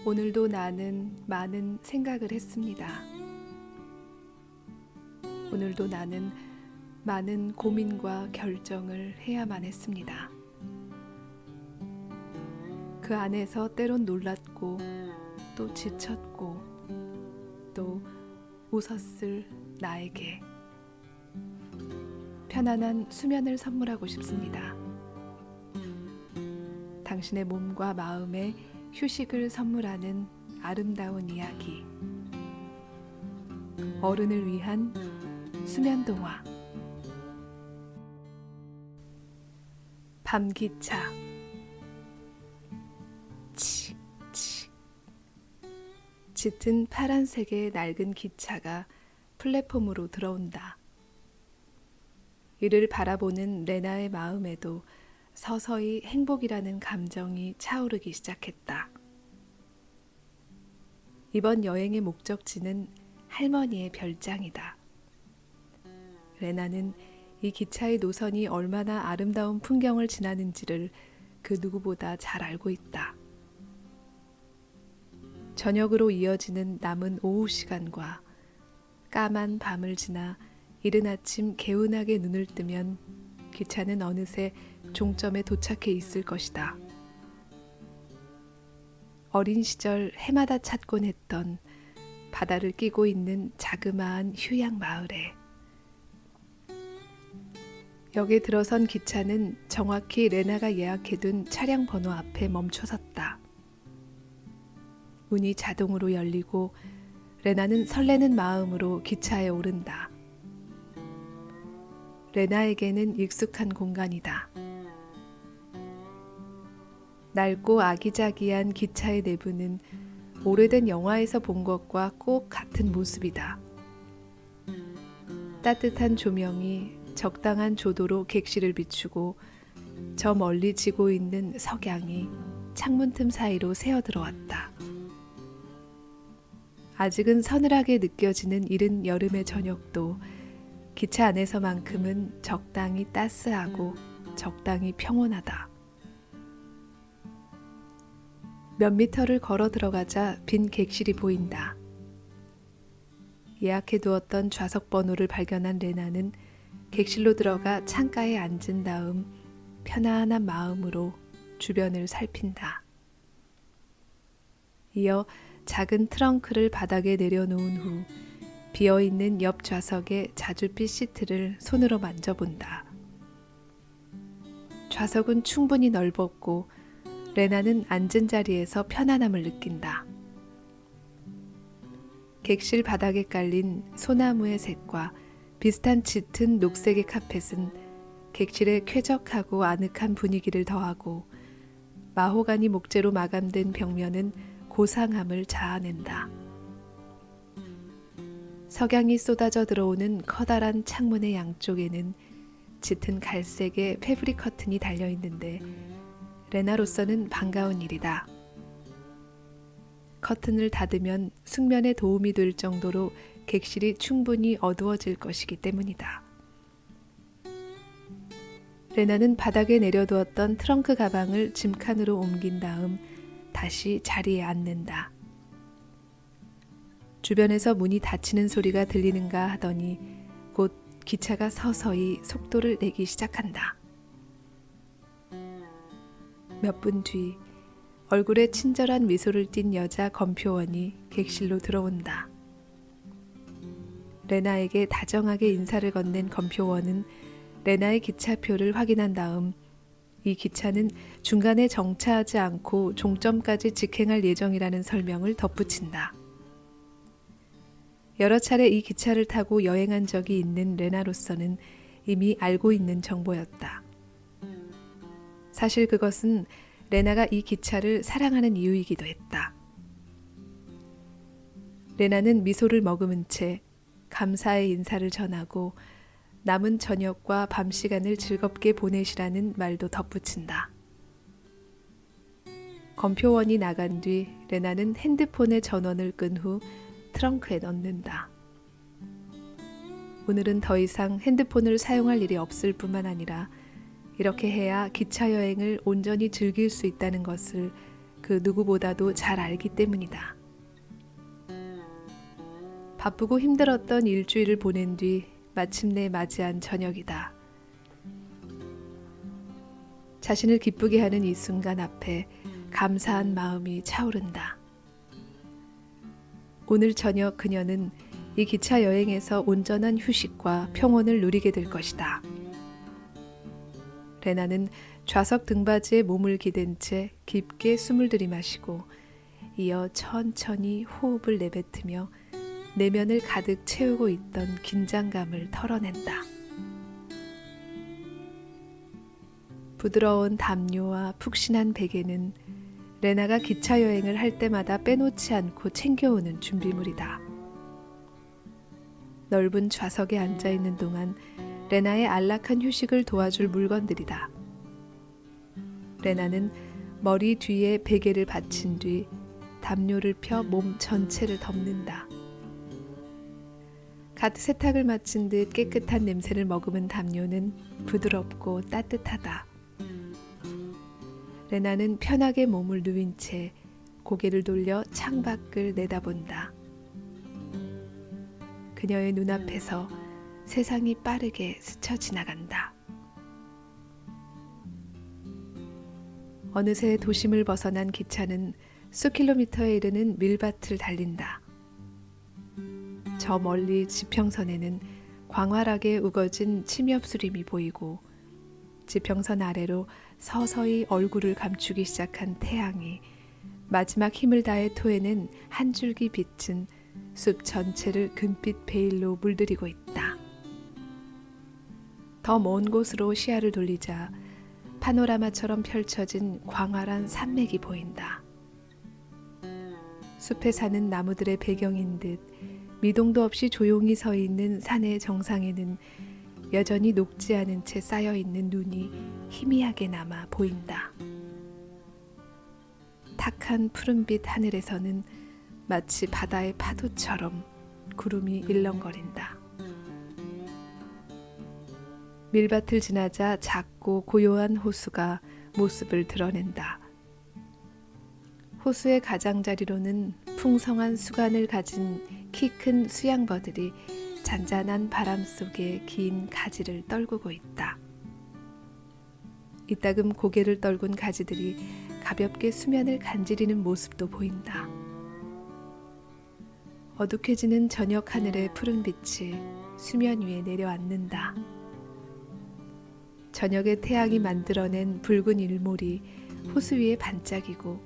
오늘도 나는 많은 생각을 했습니다. 오늘도 나는 많은 고민과 결정을 해야만 했습니다. 그 안에서 때론 놀랐고 또 지쳤고 또 웃었을 나에게 편안한 수면을 선물하고 싶습니다. 당신의 몸과 마음에 휴식을 선물하는 아름다운 이야기. 어른을 위한 수면동화. 밤기차. 칙, 칙. 짙은 파란색의 낡은 기차가 플랫폼으로 들어온다. 이를 바라보는 레나의 마음에도 서서히 행복이라는 감정이 차오르기 시작했다. 이번 여행의 목적지는 할머니의 별장이다. 레나는 이 기차의 노선이 얼마나 아름다운 풍경을 지나는지를 그 누구보다 잘 알고 있다. 저녁으로 이어지는 남은 오후 시간과 까만 밤을 지나 이른 아침 개운하게 눈을 뜨면 기차는 어느새 종점에 도착해 있을 것이다. 어린 시절 해마다 찾곤 했던 바다를 끼고 있는 자그마한 휴양 마을에 역에 들어선 기차는 정확히 레나가 예약해둔 차량 번호 앞에 멈춰섰다. 문이 자동으로 열리고 레나는 설레는 마음으로 기차에 오른다. 레나에게는 익숙한 공간이다. 낡고 아기자기한 기차의 내부는 오래된 영화에서 본 것과 꼭 같은 모습이다. 따뜻한 조명이 적당한 조도로 객실을 비추고 저 멀리 지고 있는 석양이 창문 틈 사이로 새어들어왔다. 아직은 서늘하게 느껴지는 이른 여름의 저녁도 기차 안에서만큼은 적당히 따스하고 적당히 평온하다. 몇 미터를 걸어 들어가자 빈 객실이 보인다. 예약해두었던 좌석 번호를 발견한 레나는 객실로 들어가 창가에 앉은 다음 편안한 마음으로 주변을 살핀다. 이어 작은 트렁크를 바닥에 내려놓은 후 비어있는 옆 좌석의 자줏빛 시트를 손으로 만져본다. 좌석은 충분히 넓었고 레나는 앉은 자리에서 편안함을 느낀다. 객실 바닥에 깔린 소나무의 색과 비슷한 짙은 녹색의 카펫은 객실의 쾌적하고 아늑한 분위기를 더하고 마호가니 목재로 마감된 벽면은 고상함을 자아낸다. 석양이 쏟아져 들어오는 커다란 창문의 양쪽에는 짙은 갈색의 패브릭 커튼이 달려있는데 레나로서는 반가운 일이다. 커튼을 닫으면 숙면에 도움이 될 정도로 객실이 충분히 어두워질 것이기 때문이다. 레나는 바닥에 내려두었던 트렁크 가방을 짐칸으로 옮긴 다음 다시 자리에 앉는다. 주변에서 문이 닫히는 소리가 들리는가 하더니 곧 기차가 서서히 속도를 내기 시작한다. 몇 분 뒤 얼굴에 친절한 미소를 띤 여자 검표원이 객실로 들어온다. 레나에게 다정하게 인사를 건넨 검표원은 레나의 기차표를 확인한 다음 이 기차는 중간에 정차하지 않고 종점까지 직행할 예정이라는 설명을 덧붙인다. 여러 차례 이 기차를 타고 여행한 적이 있는 레나로서는 이미 알고 있는 정보였다. 사실 그것은 레나가 이 기차를 사랑하는 이유이기도 했다. 레나는 미소를 머금은 채 감사의 인사를 전하고 남은 저녁과 밤 시간을 즐겁게 보내시라는 말도 덧붙인다. 검표원이 나간 뒤 레나는 핸드폰의 전원을 끈 후 트렁크에 넣는다. 오늘은 더 이상 핸드폰을 사용할 일이 없을 뿐만 아니라 이렇게 해야 기차 여행을 온전히 즐길 수 있다는 것을 그 누구보다도 잘 알기 때문이다. 바쁘고 힘들었던 일주일을 보낸 뒤 마침내 맞이한 저녁이다. 자신을 기쁘게 하는 이 순간 앞에 감사한 마음이 차오른다. 오늘 저녁 그녀는 이 기차 여행에서 온전한 휴식과 평온을 누리게 될 것이다. 레나는 좌석 등받이에 몸을 기댄 채 깊게 숨을 들이마시고 이어 천천히 호흡을 내뱉으며 내면을 가득 채우고 있던 긴장감을 털어낸다. 부드러운 담요와 푹신한 베개는 레나가 기차 여행을 할 때마다 빼놓지 않고 챙겨오는 준비물이다. 넓은 좌석에 앉아있는 동안 레나의 안락한 휴식을 도와줄 물건들이다. 레나는 머리 뒤에 베개를 받친 뒤 담요를 펴 몸 전체를 덮는다. 갓 세탁을 마친 듯 깨끗한 냄새를 머금은 담요는 부드럽고 따뜻하다. 레나는 편하게 몸을 누인 채 고개를 돌려 창밖을 내다본다. 그녀의 눈앞에서 세상이 빠르게 스쳐 지나간다. 어느새 도심을 벗어난 기차는 수킬로미터에 이르는 밀밭을 달린다. 저 멀리 지평선에는 광활하게 우거진 침엽수림이 보이고 지평선 아래로 서서히 얼굴을 감추기 시작한 태양이 마지막 힘을 다해 토해낸 한 줄기 빛은 숲 전체를 금빛 베일로 물들이고 있다. 더 먼 곳으로 시야를 돌리자 파노라마처럼 펼쳐진 광활한 산맥이 보인다. 숲에 사는 나무들의 배경인 듯 미동도 없이 조용히 서 있는 산의 정상에는 여전히 녹지 않은 채 쌓여있는 눈이 희미하게 남아 보인다. 탁한 푸른빛 하늘에서는 마치 바다의 파도처럼 구름이 일렁거린다. 밀밭을 지나자 작고 고요한 호수가 모습을 드러낸다. 호수의 가장자리로는 풍성한 수간을 가진 키 큰 수양버들이 잔잔한 바람 속에 긴 가지를 떨구고 있다. 이따금 고개를 떨군 가지들이 가볍게 수면을 간지리는 모습도 보인다. 어둑해지는 저녁 하늘의 푸른 빛이 수면 위에 내려앉는다. 저녁의 태양이 만들어낸 붉은 일몰이 호수 위에 반짝이고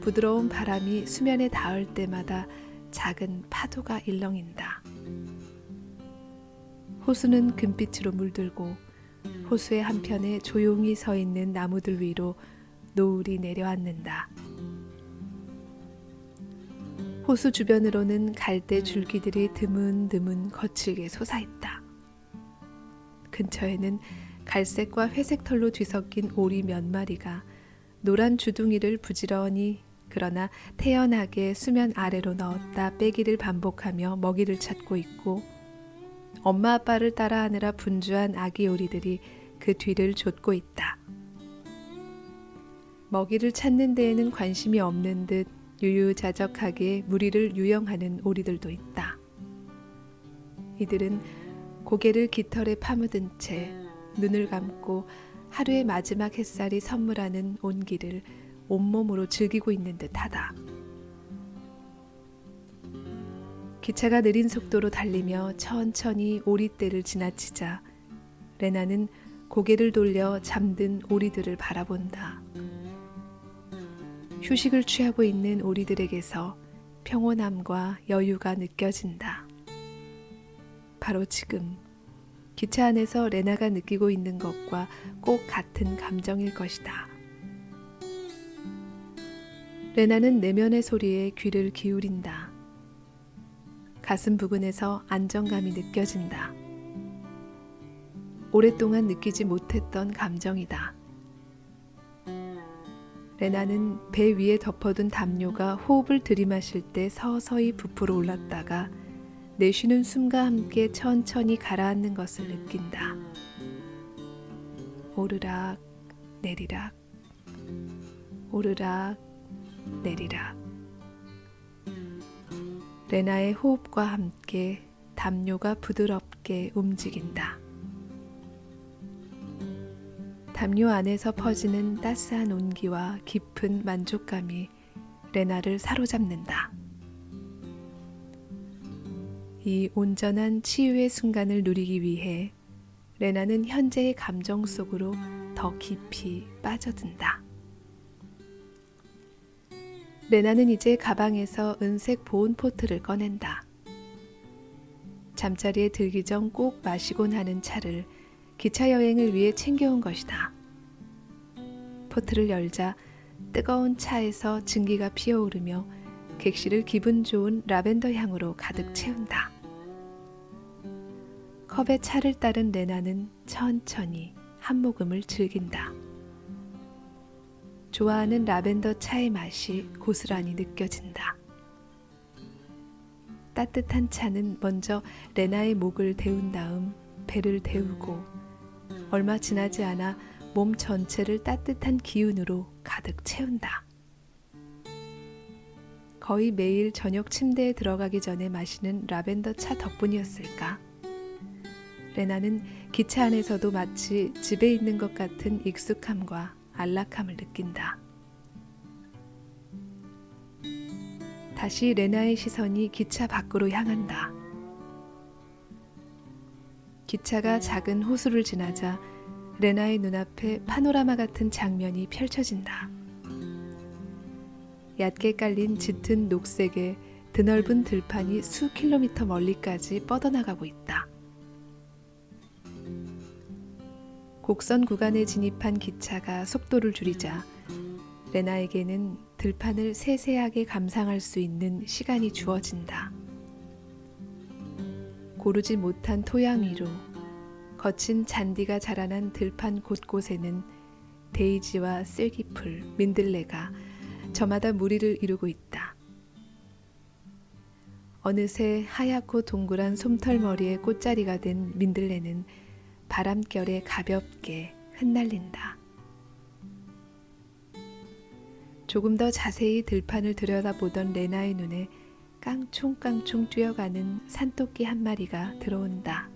부드러운 바람이 수면에 닿을 때마다 작은 파도가 일렁인다. 호수는 금빛으로 물들고 호수의 한편에 조용히 서 있는 나무들 위로 노을이 내려앉는다. 호수 주변으로는 갈대 줄기들이 드문드문 거칠게 솟아있다. 근처에는 갈색과 회색 털로 뒤섞인 오리 몇 마리가 노란 주둥이를 부지런히 그러나 태연하게 수면 아래로 넣었다 빼기를 반복하며 먹이를 찾고 있고 엄마 아빠를 따라하느라 분주한 아기 오리들이 그 뒤를 좇고 있다. 먹이를 찾는 데에는 관심이 없는 듯 유유자적하게 무리를 유영하는 오리들도 있다. 이들은 고개를 깃털에 파묻은 채 눈을 감고 하루의 마지막 햇살이 선물하는 온기를 온몸으로 즐기고 있는 듯하다. 기차가 느린 속도로 달리며 천천히 오리떼를 지나치자 레나는 고개를 돌려 잠든 오리들을 바라본다. 휴식을 취하고 있는 오리들에게서 평온함과 여유가 느껴진다. 바로 지금 기차 안에서 레나가 느끼고 있는 것과 꼭 같은 감정일 것이다. 레나는 내면의 소리에 귀를 기울인다. 가슴 부근에서 안정감이 느껴진다. 오랫동안 느끼지 못했던 감정이다. 레나는 배 위에 덮어둔 담요가 호흡을 들이마실 때 서서히 부풀어 올랐다가 내쉬는 숨과 함께 천천히 가라앉는 것을 느낀다. 오르락 내리락 오르락 내리락. 레나의 호흡과 함께 담요가 부드럽게 움직인다. 담요 안에서 퍼지는 따스한 온기와 깊은 만족감이 레나를 사로잡는다. 이 온전한 치유의 순간을 누리기 위해 레나는 현재의 감정 속으로 더 깊이 빠져든다. 레나는 이제 가방에서 은색 보온 포트를 꺼낸다. 잠자리에 들기 전 꼭 마시곤 하는 차를 기차 여행을 위해 챙겨온 것이다. 포트를 열자 뜨거운 차에서 증기가 피어오르며 객실을 기분 좋은 라벤더 향으로 가득 채운다. 컵에 차를 따른 레나는 천천히 한 모금을 즐긴다. 좋아하는 라벤더 차의 맛이 고스란히 느껴진다. 따뜻한 차는 먼저 레나의 목을 데운 다음 배를 데우고 얼마 지나지 않아 몸 전체를 따뜻한 기운으로 가득 채운다. 거의 매일 저녁 침대에 들어가기 전에 마시는 라벤더 차 덕분이었을까? 레나는 기차 안에서도 마치 집에 있는 것 같은 익숙함과 안락함을 느낀다. 다시 레나의 시선이 기차 밖으로 향한다. 기차가 작은 호수를 지나자 레나의 눈앞에 파노라마 같은 장면이 펼쳐진다. 얕게 깔린 짙은 녹색의 드넓은 들판이 수 킬로미터 멀리까지 뻗어나가고 있다. 곡선 구간에 진입한 기차가 속도를 줄이자 레나에게는 들판을 세세하게 감상할 수 있는 시간이 주어진다. 고르지 못한 토양 위로 거친 잔디가 자라난 들판 곳곳에는 데이지와 쓸기풀, 민들레가 저마다 무리를 이루고 있다. 어느새 하얗고 동그란 솜털머리의 꽃자리가 된 민들레는 바람결에 가볍게 흩날린다. 조금 더 자세히 들판을 들여다보던 레나의 눈에 깡총깡총 뛰어가는 산토끼 한 마리가 들어온다.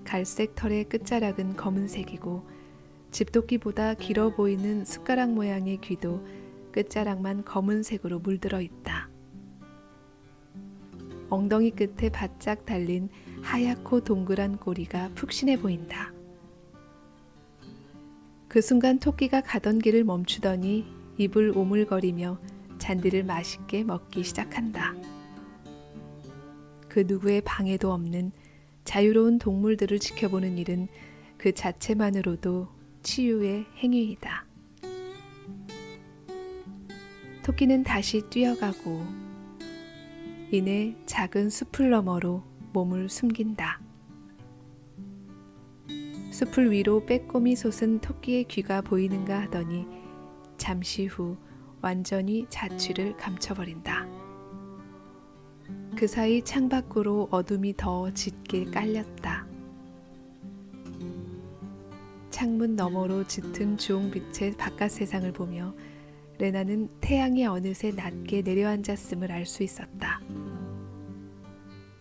갈색 털의 끝자락은 검은색이고 집토끼보다 길어 보이는 숟가락 모양의 귀도 끝자락만 검은색으로 물들어 있다. 엉덩이 끝에 바짝 달린 하얗고 동그란 꼬리가 푹신해 보인다. 그 순간 토끼가 가던 길을 멈추더니 입을 오물거리며 잔디를 맛있게 먹기 시작한다. 그 누구의 방해도 없는 자유로운 동물들을 지켜보는 일은 그 자체만으로도 치유의 행위이다. 토끼는 다시 뛰어가고 이내 작은 숲을 너머로 몸을 숨긴다. 숲을 위로 빼꼼히 솟은 토끼의 귀가 보이는가 하더니 잠시 후 완전히 자취를 감춰버린다. 그 사이 창밖으로 어둠이 더 짙게 깔렸다. 창문 너머로 짙은 주홍빛의 바깥 세상을 보며 레나는 태양이 어느새 낮게 내려앉았음을 알 수 있었다.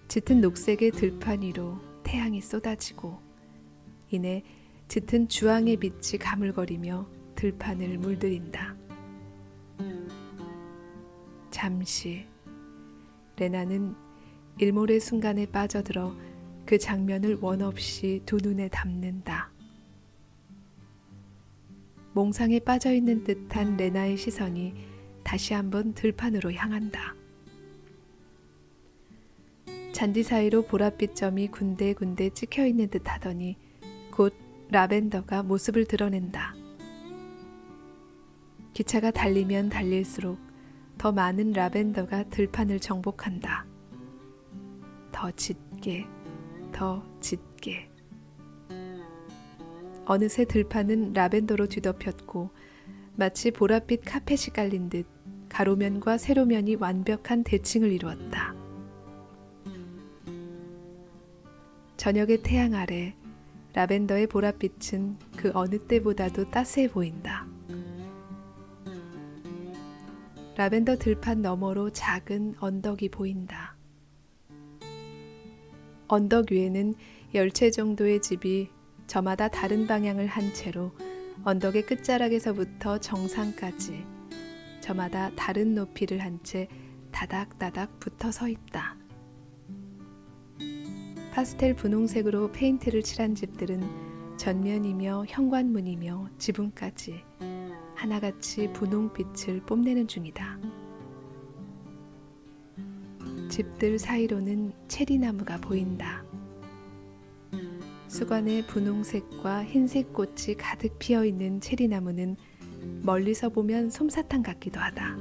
짙은 녹색의 들판 위로 태양이 쏟아지고 이내 짙은 주황의 빛이 가물거리며 들판을 물들인다. 잠시 레나는 일몰의 순간에 빠져들어 그 장면을 원없이 두 눈에 담는다. 몽상에 빠져있는 듯한 레나의 시선이 다시 한번 들판으로 향한다. 잔디 사이로 보랏빛 점이 군데군데 찍혀있는 듯 하더니 곧 라벤더가 모습을 드러낸다. 기차가 달리면 달릴수록 더 많은 라벤더가 들판을 정복한다. 더 짙게, 더 짙게. 어느새 들판은 라벤더로 뒤덮였고 마치 보랏빛 카펫이 깔린 듯 가로면과 세로면이 완벽한 대칭을 이루었다. 저녁의 태양 아래 라벤더의 보랏빛은 그 어느 때보다도 따스해 보인다. 라벤더 들판 너머로 작은 언덕이 보인다. 언덕 위에는 10채 정도의 집이 저마다 다른 방향을 한 채로 언덕의 끝자락에서부터 정상까지 저마다 다른 높이를 한 채 다닥다닥 붙어 서 있다. 파스텔 분홍색으로 페인트를 칠한 집들은 전면이며 현관문이며 지붕까지 하나같이 분홍빛을 뽐내는 중이다. 집들 사이로는 체리나무가 보인다. 수관에 분홍색과 흰색 꽃이 가득 피어있는 체리나무는 멀리서 보면 솜사탕 같기도 하다.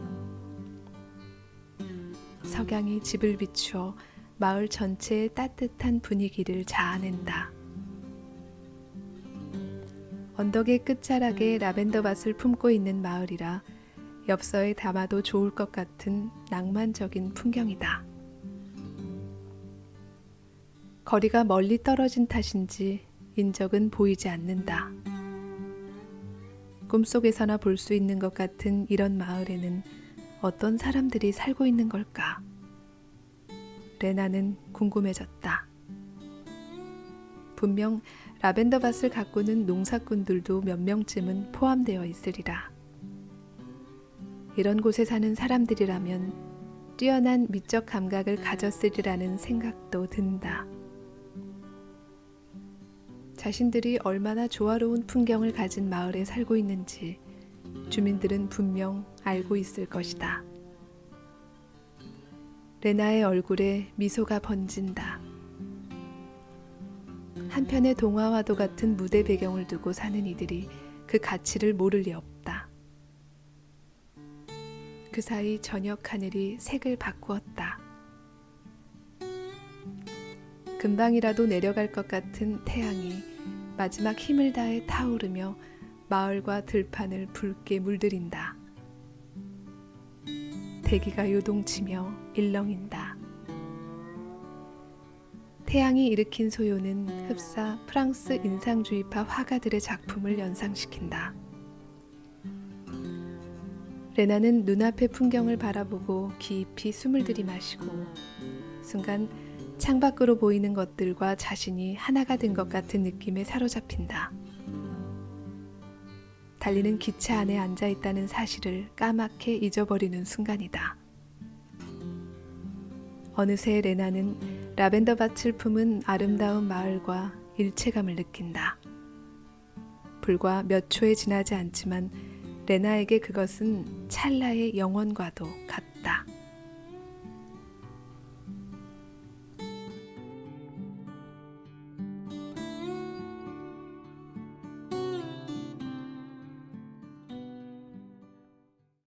석양이 집을 비추어 마을 전체의 따뜻한 분위기를 자아낸다. 언덕의 끝자락에 라벤더 밭을 품고 있는 마을이라 엽서에 담아도 좋을 것 같은 낭만적인 풍경이다. 거리가 멀리 떨어진 탓인지 인적은 보이지 않는다. 꿈속에서나 볼 수 있는 것 같은 이런 마을에는 어떤 사람들이 살고 있는 걸까? 레나는 궁금해졌다. 분명 라벤더 밭을 가꾸는 농사꾼들도 몇 명쯤은 포함되어 있으리라. 이런 곳에 사는 사람들이라면 뛰어난 미적 감각을 가졌으리라는 생각도 든다. 자신들이 얼마나 조화로운 풍경을 가진 마을에 살고 있는지 주민들은 분명 알고 있을 것이다. 레나의 얼굴에 미소가 번진다. 한편의 동화와도 같은 무대 배경을 두고 사는 이들이 그 가치를 모를 리 없다. 그 사이 저녁 하늘이 색을 바꾸었다. 금방이라도 내려갈 것 같은 태양이 마지막 힘을 다해 타오르며 마을과 들판을 붉게 물들인다. 대기가 요동치며 일렁인다. 태양이 일으킨 소요는 흡사 프랑스 인상주의파 화가들의 작품을 연상시킨다. 레나는 눈앞의 풍경을 바라보고 깊이 숨을 들이마시고 순간 창밖으로 보이는 것들과 자신이 하나가 된 것 같은 느낌에 사로잡힌다. 달리는 기차 안에 앉아있다는 사실을 까맣게 잊어버리는 순간이다. 어느새 레나는 라벤더 밭을 품은 아름다운 마을과 일체감을 느낀다. 불과 몇 초에 지나지 않지만 레나에게 그것은 찰나의 영원과도 같다.